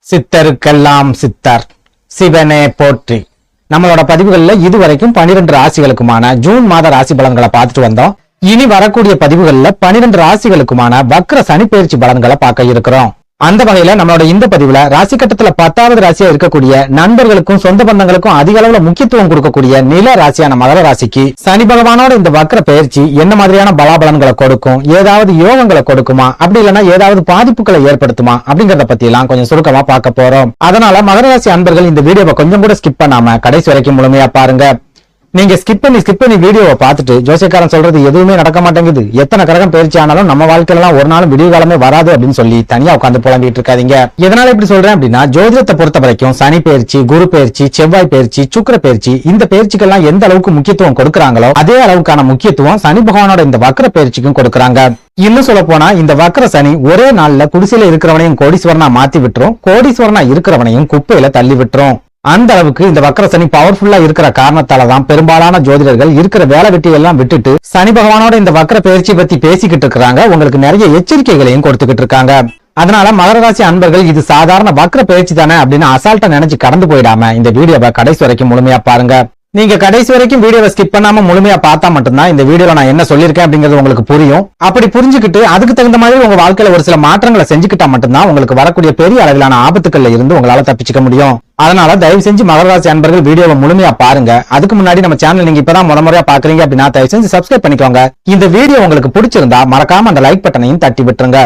சித்தருக்கெல்லாம் சித்தர் சிவனே போற்றி. நம்மளோட பதிவுகள்ல இதுவரைக்கும் 12 ராசிகளுக்குமான ஜூன் மாத ராசி பலன்களை பார்த்துட்டு வந்தோம். இனி வரக்கூடிய பதிவுகள்ல 12 ராசிகளுக்குமான வக்ர சனி பெயர்ச்சி பலன்களை பார்க்க இருக்கிறோம். அந்த வகையில நம்மளோட இந்த பதிவுல ராசி கட்டத்துல 10வது ராசியா இருக்கக்கூடிய நண்பர்களுக்கும் சொந்த பந்தங்களுக்கும் அதிக அளவுல முக்கியத்துவம் கொடுக்கக்கூடிய நில ராசியான மகர ராசிக்கு சனி பகவானோட இந்த வக்ர பெயர்ச்சி என்ன மாதிரியான பலாபலன்களை கொடுக்கும், ஏதாவது யோகங்களை கொடுக்குமா, அப்படி இல்லைன்னா ஏதாவது பாதிப்புகளை ஏற்படுத்துமா அப்படிங்கறத பத்தி எல்லாம் கொஞ்சம் சுருக்கமா பார்க்க போறோம். அதனால மகர ராசி அன்பர்கள் இந்த வீடியோவை கொஞ்சம் கூட ஸ்கிப் பண்ணாம கடைசி வரைக்கும் முழுமையா பாருங்க. நீங்க ஸ்கிப் பண்ணி வீடியோவை பார்த்துட்டு ஜோசியக்காரன் சொல்றது எதுவுமே நடக்க மாட்டேங்குது, எத்தனை கிரகம் பயிற்சி ஆனாலும் நம்ம வாழ்க்கையில ஒரு நாளும் விடிய காலமே வராது அப்படின்னு சொல்லி தனியா உட்காந்து புலம்பிட்டு இருக்காதீங்க. எதனால இப்படி சொல்றேன் அப்படின்னா, ஜோதிடத்தை பொறுத்த வரைக்கும் சனி பயிற்சி, குரு பயிற்சி, செவ்வாய் பயிற்சி, சுக்கிர பயிற்சி, இந்த பயிற்சிக்கெல்லாம் எந்த அளவுக்கு முக்கியத்துவம் கொடுக்கறாங்களோ அதே அளவுக்கான முக்கியத்துவம் சனி பகவானோட இந்த வக்ர பயிற்சிக்கும் கொடுக்கறாங்க. இன்னும் சொல்ல போனா இந்த வக்ர சனி ஒரே நாள்ல குடிசையில இருக்கிறவனையும் கோடீஸ்வரனா மாத்தி விட்டுரும், கோடீஸ்வரனா இருக்கிறவனையும் குப்பையில தள்ளி விட்டுரும். அந்த அளவுக்கு இந்த வக்ர சனி பவர்ஃபுல்லா இருக்கிற காரணத்தாலதான் பெரும்பாலான ஜோதிடர்கள் இருக்கிற வேலை வெட்டியை எல்லாம் விட்டுட்டு சனி பகவானோட இந்த வக்ர பயிற்சி பத்தி பேசிக்கிட்டு இருக்காங்க. உங்களுக்கு நிறைய எச்சரிக்கைகளையும் கொடுத்துக்கிட்டு இருக்காங்க. அதனால மகர ராசி அன்பர்கள் இது சாதாரண வக்ர பயிற்சி தானே அப்படின்னு அசால்ட்டா நினைச்சு கடந்து போயிடாம இந்த வீடியோவை கடைசி வரைக்கும் முழுமையா பாருங்க. நீங்க கடைசி வரைக்கும் வீடியோவை ஸ்கிப் பண்ணாம முழுமையா பார்த்தா மட்டும்தான் இந்த வீடியோல நான் என்ன சொல்லியிருக்கேன் அப்படிங்கிறது உங்களுக்கு புரியும். அப்படி புரிஞ்சுக்கிட்டு அதுக்கு தகுந்த மாதிரி உங்க வாழ்க்கையில ஒரு சில மாற்றங்களை செஞ்சுக்கிட்டா மட்டும்தான் உங்களுக்கு வரக்கூடிய பெரிய அளவிலான ஆபத்துக்கள்ல இருந்து உங்களால தப்பிச்சுக்க முடியும். அதனால தயவு செஞ்சு மகர ராசி அன்பர்கள் வீடியோவை முழுமையா பாருங்க. அதுக்கு முன்னாடி நம்ம சேனல் நீங்க இப்பதான் முறையா பாக்குறீங்க அப்படின்னா தயவு செஞ்சு சப்ஸ்கிரைப் பண்ணிக்கோங்க. இந்த வீடியோ உங்களுக்கு பிடிச்சிருந்தா மறக்காம அந்த லைக் பட்டனையும் தட்டி விட்டுருங்க.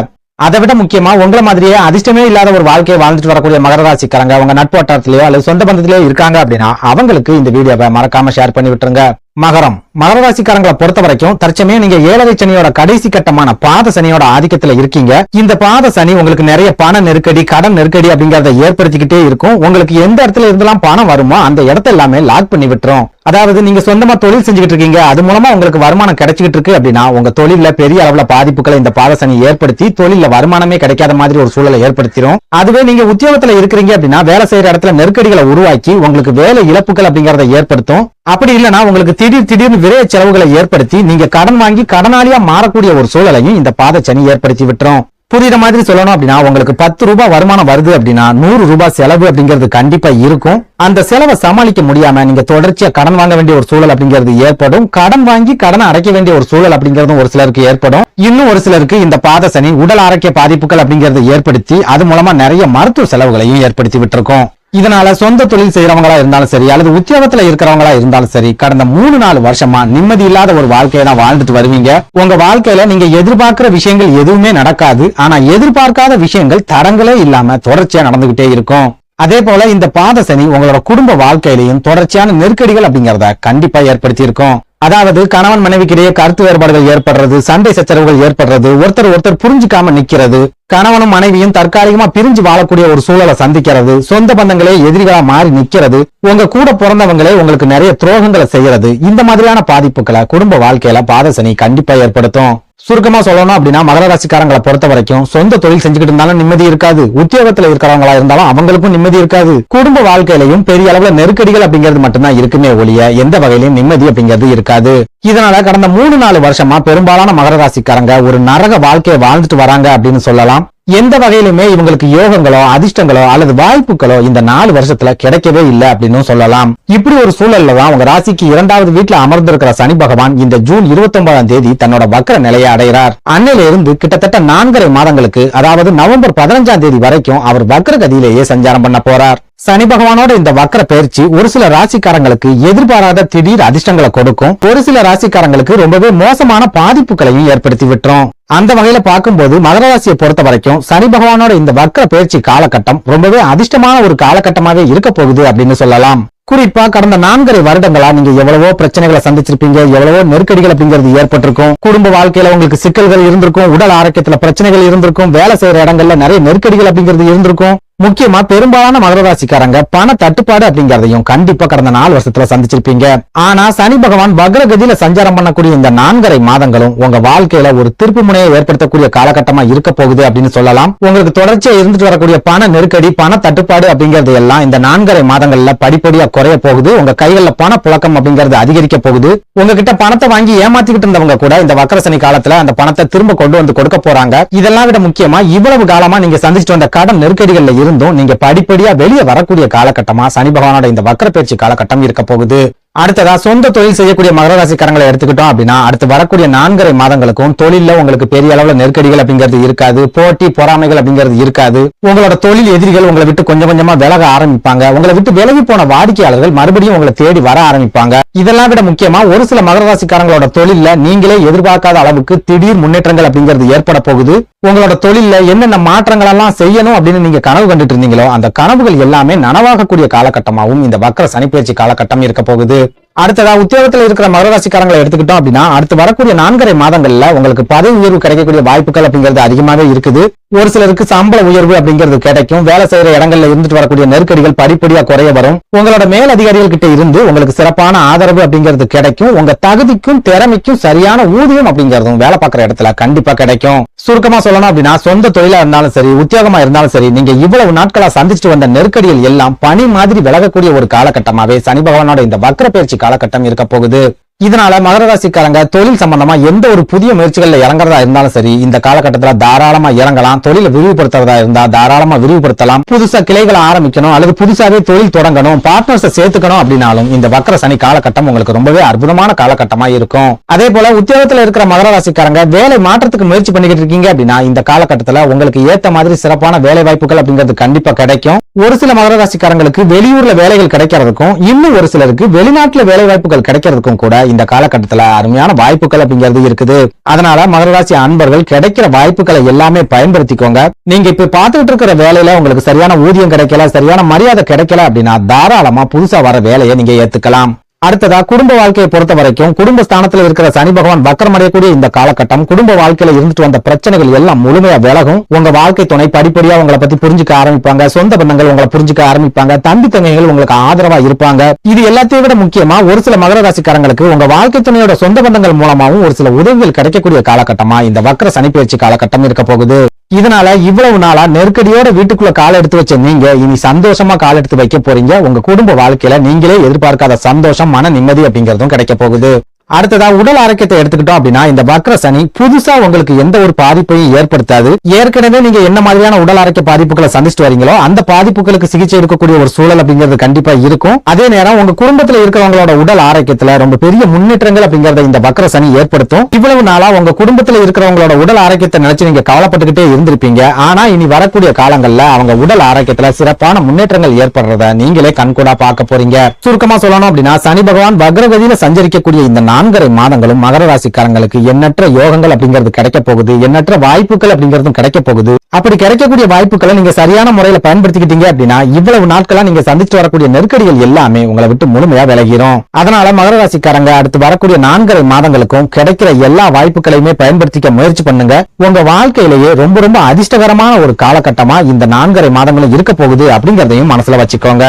அதை விட முக்கியமா உங்களை மாதிரியே அதிர்ஷ்டமே இல்லாத ஒரு வாழ்க்கையை வாழ்ந்துட்டு வரக்கூடிய மகர ராசிக்காரங்க உங்க நட்பு வட்டாரத்திலேயோ அல்லது சொந்த பந்தத்திலேயோ இருக்காங்க அப்படின்னா அவங்களுக்கு இந்த வீடியோவை மறக்காம ஷேர் பண்ணி விட்டுருங்க. மகர ராசிக்காரங்களை பொறுத்த வரைக்கும் தற்சமயம் நீங்க 7வது சனியோட கடைசி கட்டமான பாத சனியோட ஆதிக்கத்துல இருக்கீங்க. இந்த பாத சனி உங்களுக்கு நிறைய பண நெருக்கடி, கடன் நெருக்கடி அப்படிங்கறத ஏற்படுத்திக்கிட்டே இருக்கும். உங்களுக்கு எந்த இடத்துல இருந்தெல்லாம் பணம் வருமோ அந்த இடத்த எல்லாமே லாக் பண்ணி விட்டுரும். அதாவது நீங்க சொந்தமா தொழில் செஞ்சுக்கிட்டு இருக்கீங்க, அது மூலமா உங்களுக்கு வருமானம் கிடைச்சிட்டு இருக்கு அப்படின்னா உங்க தொழில பெரிய அளவுல பாதிப்புகளை இந்த பாத சனி ஏற்படுத்தி தொழில வருமானமே கிடைக்காத மாதிரி ஒரு சூழலை ஏற்படுத்திடும். அதுவே நீங்க உத்தியோகத்துல இருக்கிறீங்க அப்படின்னா வேலை செய்யற இடத்துல நெருக்கடிகளை உருவாக்கி உங்களுக்கு வேலை இழப்புகள் அப்படிங்கறத ஏற்படுத்தும். அப்படி இல்லைன்னா உங்களுக்கு திடீர்னு விரைய செலவுகளை ஏற்படுத்தி நீங்க கடன் வாங்கி கடனாளியா மாறக்கூடிய ஒரு சூழலையும் இந்த பாத சனி ஏற்படுத்தி விட்டுரும். புரியுற மாதிரி சொல்லணும் அப்படின்னா உங்களுக்கு 10 ரூபாய் வருமானம் வருது அப்படின்னா 100 ரூபாய் செலவு அப்படிங்கிறது கண்டிப்பா இருக்கும். அந்த செலவை சமாளிக்க முடியாம நீங்க தொடர்ச்சியா கடன் வாங்க வேண்டிய ஒரு சூழல் அப்படிங்கிறது ஏற்படும். கடன் வாங்கி கடனை அடைக்க வேண்டிய ஒரு சூழல் அப்படிங்கிறதும் ஒரு சிலருக்கு ஏற்படும். இன்னும் ஒரு சிலருக்கு இந்த பாத சனி உடல் ஆரோக்கிய பாதிப்புகள் அப்படிங்கறத ஏற்படுத்தி அது மூலமா நிறைய மருத்துவ செலவுகளையும் ஏற்படுத்தி விட்டுருக்கும். இதனால சொந்த தொழில் செய்யறவங்களா இருந்தாலும் சரி அல்லது உத்தியோகத்துல இருக்கிறவங்களா இருந்தாலும் சரி கடந்த 3-4 வருஷமா நிம்மதி இல்லாத ஒரு வாழ்க்கையை தான் வாழ்ந்துட்டு வருவீங்க. உங்க வாழ்க்கையில நீங்க எதிர்பார்க்கிற விஷயங்கள் எதுவுமே நடக்காது. ஆனா எதிர்பார்க்காத விஷயங்கள் தடங்களே இல்லாம தொடர்ச்சியா நடந்துகிட்டே இருக்கும். அதே போல இந்த பாத சனி உங்களோட குடும்ப வாழ்க்கையிலையும் தொடர்ச்சியான நெருக்கடிகள் அப்படிங்கறத கண்டிப்பா ஏற்படுத்தி இருக்கும். அதாவது கணவன் மனைவிக்கிடையே கருத்து வேறுபாடுகள் ஏற்படுறது, சண்டை சச்சரவுகள் ஏற்படுறது, ஒருத்தர் புரிஞ்சுக்காம நிக்கிறது, கணவனும் மனைவியும் தற்காலிகமா பிரிஞ்சு வாழக்கூடிய ஒரு சூழலை சந்திக்கிறது, சொந்த பந்தங்களே எதிரிகளா மாறி நிக்கிறது, உங்க கூட பிறந்தவங்களே உங்களுக்கு நிறைய துரோகங்களை செய்யறது, இந்த மாதிரியான பாதிப்புகளை குடும்ப வாழ்க்கையில பாத சனி கண்டிப்பா ஏற்படுத்தும். சுருக்கமா சொல்லணும் அப்படின்னா மகர ராசிக்காரங்களை பொறுத்த வரைக்கும் சொந்த தொழில் செஞ்சுக்கிட்டு இருந்தாலும் நிம்மதி இருக்காது, உத்தியோகத்துல இருக்கிறவங்களா இருந்தாலும் அவங்களுக்கும் நிம்மதி இருக்காது, குடும்ப வாழ்க்கையிலையும் பெரிய அளவுல நெருக்கடிகள் அப்படிங்கிறது மட்டும்தான் இருக்குமே ஒழிய எந்த வகையிலும் நிம்மதி அப்படிங்கிறது இருக்காது. இதனால கடந்த 3-4 வருஷமா பெரும்பாலான மகர ராசிக்காரங்க ஒரு நரக வாழ்க்கையை வாழ்ந்துட்டு வராங்க அப்படின்னு சொல்லலாம். எந்த வகையிலுமே இவங்களுக்கு யோகங்களோ அதிர்ஷ்டங்களோ அல்லது வாய்ப்புகளோ இந்த 4 வருஷத்துல கிடைக்கவே இல்லை அப்படின்னு சொல்லலாம். இப்படி ஒரு சூழல்ல தான் உங்க ராசிக்கு 2வது வீட்டுல அமர்ந்திருக்கிற சனி பகவான் இந்த ஜூன் 29ஆம் தேதி தன்னோட வக்ர நிலையை அடைகிறார். அன்னையில இருந்து கிட்டத்தட்ட 4.5 மாதங்களுக்கு அதாவது நவம்பர் 15ஆம் தேதி வரைக்கும் அவர் வக்ர கதியிலேயே சஞ்சாரம் பண்ண போறார். சனி பகவானோட இந்த வக்ர பயிற்சி ஒரு சில ராசிக்காரங்களுக்கு எதிர்பாராத திடீர் அதிர்ஷ்டங்களை கொடுக்கும், ஒரு சில ராசிக்காரங்களுக்கு ரொம்பவே மோசமான பாதிப்புகளையும் ஏற்படுத்தி விட்டுரும். அந்த வகையில பார்க்கும்போது மகர ராசியை பொறுத்த வரைக்கும் சனி பகவானோட இந்த வக்ர பயிற்சி காலகட்டம் ரொம்பவே அதிர்ஷ்டமான ஒரு காலகட்டமாவே இருக்க போகுது அப்படின்னு சொல்லலாம். குறிப்பா கடந்த 4.5 வருடங்களா நீங்க எவ்வளவோ பிரச்சனைகளை சந்திச்சிருப்பீங்க, எவ்வளவோ நெருக்கடிகள் அப்படிங்கிறது ஏற்பட்டிருக்கும். குடும்ப வாழ்க்கையில உங்களுக்கு சிக்கல்கள் இருந்திருக்கும், உடல் ஆரோக்கியத்துல பிரச்சனைகள் இருந்திருக்கும், வேலை செய்யற இடங்கள்ல நிறைய நெருக்கடிகள் அப்படிங்கிறது இருந்திருக்கும். முக்கியமா பெரும்பாலான மகர ராசிக்காரங்க பண தட்டுப்பாடு அப்படிங்கறதையும் கண்டிப்பா கடந்த 4 வருஷத்துல சந்திச்சிருப்பீங்க. ஆனா சனி பகவான் வக்ரகதியில சஞ்சாரம் பண்ணக்கூடிய இந்த 4.5 மாதங்களும் உங்க வாழ்க்கையில ஒரு திருப்பு முனையை ஏற்படுத்தக்கூடிய காலகட்டமா இருக்க போகுது அப்படின்னு சொல்லலாம். உங்களுக்கு தொடர்ச்சியா இருந்துட்டு வரக்கூடிய பண நெருக்கடி, பண தட்டுப்பாடு அப்படிங்கறது எல்லாம் இந்த 4.5 மாதங்கள்ல படிப்படியா குறைய போகுது. உங்க கைகள்ல பண புழக்கம் அப்படிங்கறது அதிகரிக்க போகுது. உங்ககிட்ட பணத்தை வாங்கி ஏமாத்திக்கிட்டு இருந்தவங்க கூட இந்த வக்ர சனி காலத்துல அந்த பணத்தை திரும்ப கொண்டு வந்து கொடுக்க போறாங்க. இதெல்லாம் விட முக்கியமா இவ்வளவு காலமா நீங்க சந்திச்சுட்டு வந்த கடன் நெருக்கடிகள்ல இருந்தும் நீங்க படிப்படியா வெளியே வரக்கூடிய காலகட்டமா சனி பகவானோட இந்த வக்ர பயிற்சி காலகட்டம் இருக்க போகுது. அடுத்ததா சொந்த தொழில் செய்யக்கூடிய மகர ராசிக்காரங்களை எடுத்துக்கிட்டோம் அப்படின்னா அடுத்து வரக்கூடிய 4.5 மாதங்களுக்கும் தொழில உங்களுக்கு பெரிய அளவுல நெருக்கடிகள் அப்படிங்கிறது இருக்காது, போட்டி பொறாமைகள் அப்படிங்கிறது இருக்காது. உங்களோட தொழில் எதிரிகள் உங்களை விட்டு கொஞ்சம் கொஞ்சமா விலக ஆரம்பிப்பாங்க. உங்களை விட்டு விலகி போன வாடிக்கையாளர்கள் மறுபடியும் உங்களை தேடி வர ஆரம்பிப்பாங்க. இதெல்லாம் விட முக்கியமா ஒரு சில மகர ராசிக்காரங்களோட தொழில நீங்களே எதிர்பார்க்காத அளவுக்கு திடீர் முன்னேற்றங்கள் அப்படிங்கிறது ஏற்பட போகுது. உங்களோட தொழில என்னென்ன மாற்றங்கள் எல்லாம் செய்யணும் அப்படின்னு நீங்க கனவு கண்டுட்டு இருந்தீங்களோ அந்த கனவுகள் எல்லாமே நனவாகக்கூடிய காலகட்டமாகவும் இந்த வக்ர சனிப்பெயர்ச்சி காலகட்டம் இருக்க போகுது. அடுத்ததா உத்தியோகத்துல இருக்கிற மகர ராசிக்காரங்களை எடுத்துக்கிட்டோம் அப்படின்னா அடுத்து வரக்கூடிய 4.5 மாதங்கள்ல உங்களுக்கு பதவி உயர்வு கிடைக்கக்கூடிய வாய்ப்புகள் அப்படிங்கிறது அதிகமாவே இருக்குது. ஒரு சிலருக்கு சம்பள உயர்வு அப்படிங்கிறது கிடைக்கும். வேலை செய்யற இடங்கள்ல இருந்துட்டு வரக்கூடிய நெருக்கடிகள் படிப்படியா குறைய வரும். உங்களோட மேல் அதிகாரிகள் கிட்ட இருந்து உங்களுக்கு சிறப்பான ஆதரவு அப்படிங்கிறது கிடைக்கும். உங்க தகுதிக்கும் திறமைக்கும் சரியான ஊதியம் அப்படிங்கிறதும் வேலை பார்க்குற இடத்துல கண்டிப்பா கிடைக்கும். சுருக்கமா சொல்லணும் அப்படின்னா சொந்த தொழிலா இருந்தாலும் சரி, உத்தியோகமா இருந்தாலும் சரி, நீங்க இவ்வளவு நாட்களா சந்திச்சுட்டு வந்த நெருக்கடிகள் எல்லாம் பனி மாதிரி விலகக்கூடிய ஒரு காலகட்டமாவே சனி பகவானோட இந்த வக்ர பயிற்சி காலகட்டம் இருக்க போகுது. இதனால மகர ராசிக்காரங்க தொழில் சம்பந்தமா எந்த ஒரு புதிய முயற்சிகள்ல இறங்குறதா இருந்தாலும் சரி இந்த காலகட்டத்துல தாராளமா இறங்கலாம். தொழிலை விரிவுபடுத்துறதா இருந்தா தாராளமா விரிவுபடுத்தலாம். புதுசா கிளைகளை ஆரம்பிக்கணும் அல்லது புதுசாவே தொழில் தொடங்கணும், பார்ட்னர்ஸை சேர்த்துக்கணும் அப்படின்னாலும் இந்த வக்ர சனி காலகட்டம் உங்களுக்கு ரொம்பவே அற்புதமான காலகட்டமா இருக்கும். அதே போல உத்தியோகத்துல இருக்கிற மகர ராசிக்காரங்க வேலை மாற்றத்துக்கு முயற்சி பண்ணிக்கிட்டு இருக்கீங்க அப்படின்னா இந்த காலகட்டத்துல உங்களுக்கு ஏத்த மாதிரி சிறப்பான வேலை வாய்ப்புகள் அப்படிங்கிறது கண்டிப்பா கிடைக்கும். ஒரு சில மகர ராசிக்காரங்களுக்கு வெளியூர்ல வேலைகள் கிடைக்கிறதுக்கும் இன்னும் ஒரு சிலருக்கு வெளிநாட்டுல வேலை வாய்ப்புகள் கிடைக்கிறதுக்கும் கூட இந்த காலகட்டத்துல அருமையான வாய்ப்புகள் அப்படிங்கிறது இருக்குது. அதனால மகர ராசி அன்பர்கள் கிடைக்கிற வாய்ப்புகளை எல்லாமே பயன்படுத்திக்கோங்க. நீங்க இப்ப பார்த்துட்டு இருக்கிற வேலையில உங்களுக்கு சரியான ஊதியம் கிடைக்கல, சரியான மரியாதை கிடைக்கல அப்படின்னா தாராளமா புதுசா வர வேலையை நீங்க ஏத்துக்கலாம். அடுத்ததா குடும்ப வாழ்க்கையை பொறுத்த வரைக்கும் குடும்ப ஸ்தானத்துல இருக்கிற சனி பகவான் வக்ரம் அடையக்கூடிய இந்த காலகட்டம் குடும்ப வாழ்க்கையில இருந்துட்டு வந்த பிரச்சனைகள் எல்லாம் முழுமையா விலகும். உங்க வாழ்க்கை துணை படிப்படியா உங்களை பத்தி புரிஞ்சுக்க ஆரம்பிப்பாங்க. சொந்த பந்தங்கள் உங்களை புரிஞ்சுக்க ஆரம்பிப்பாங்க. தம்பி தங்கைகள் உங்களுக்கு ஆதரவா இருப்பாங்க. இது எல்லாத்தையும் விட முக்கியமா ஒரு சில மகர ராசிக்காரங்களுக்கு உங்க வாழ்க்கை துணையோட சொந்த பந்தங்கள் மூலமாவும் ஒரு சில உதவிகள் கிடைக்கக்கூடிய காலகட்டமா இந்த வக்ர சனிப்பெயர்ச்சி காலகட்டம் இருக்க போகுது. இதனால இவ்வளவு நாளா நெருக்கடியோட வீட்டுக்குள்ள கால் எடுத்து வச்ச நீங்க இனி சந்தோஷமா கால் எடுத்து வைக்க போறீங்க. உங்க குடும்ப வாழ்க்கையில நீங்களே எதிர்பார்க்காத சந்தோஷம், மன நிம்மதி அப்படிங்கறதும் கிடைக்க போகுது. அடுத்ததா உடல் ஆரோக்கியத்தை எடுத்துக்கிட்டோம் அப்படின்னா இந்த வக்ர சனி புதுசா உங்களுக்கு எந்த ஒரு பாதிப்பையும் ஏற்படுத்தாது. ஏற்கனவே நீங்க என்ன மாதிரியான உடல் ஆரோக்கிய பாதிப்புகளை சந்திச்சுட்டு வரீங்களோ அந்த பாதிப்புகளுக்கு சிகிச்சை எடுக்கக்கூடிய ஒரு சூழல் அப்படிங்கிறது கண்டிப்பா இருக்கும். அதே நேரம் உங்க குடும்பத்துல இருக்கிறவங்களோட உடல் ஆரோக்கியத்துல ரொம்ப பெரிய முன்னேற்றங்கள் அப்படிங்கறத இந்த வக்ர சனி ஏற்படுத்தும். இவ்வளவு நாளா உங்க குடும்பத்துல இருக்கிறவங்களோட உடல் ஆரோக்கியத்தை நினைச்சு நீங்க கவலைப்பட்டுக்கிட்டே இருந்திருப்பீங்க. ஆனா இனி வரக்கூடிய காலங்கள்ல அவங்க உடல் ஆரோக்கியத்துல சிறப்பான முன்னேற்றங்கள் ஏற்படுறத நீங்களே கண்கூடா பார்க்க போறீங்க. சுருக்கமா சொல்லணும் அப்படின்னா சனி பகவான் வக்ரகதியில சஞ்சரிக்கக்கூடிய இந்த 4.5 மாதங்களும் மகர ராசிக்காரங்களுக்கு எண்ணற்ற யோகங்கள் அப்படிங்கிறது கிடைக்க போகுது. எண்ணற்ற வாய்ப்புகள் அப்படிங்கிறதும் கிடைக்க போகுது. அப்படி கிடைக்கக்கூடிய வாய்ப்புகளை நீங்க சரியான முறையில பயன்படுத்திக்கிட்டீங்க அப்படின்னா இவ்வளவு நாட்களா நீங்க சந்திச்சு வரக்கூடிய நெருக்கடிகள் எல்லாமே உங்களை விட்டு முழுமையா விலகிரும். அதனால மகர ராசிக்காரங்க அடுத்து வரக்கூடிய 4.5 மாதங்களுக்கும் கிடைக்கிற எல்லா வாய்ப்புகளையுமே பயன்படுத்திக்க முயற்சி பண்ணுங்க. உங்க வாழ்க்கையிலேயே ரொம்ப ரொம்ப அதிர்ஷ்டகரமான ஒரு காலகட்டமா இந்த 4.5 மாதங்களும் இருக்க போகுது அப்படிங்கறதையும் மனசுல வச்சுக்கோங்க.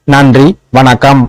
நன்றி, வணக்கம்.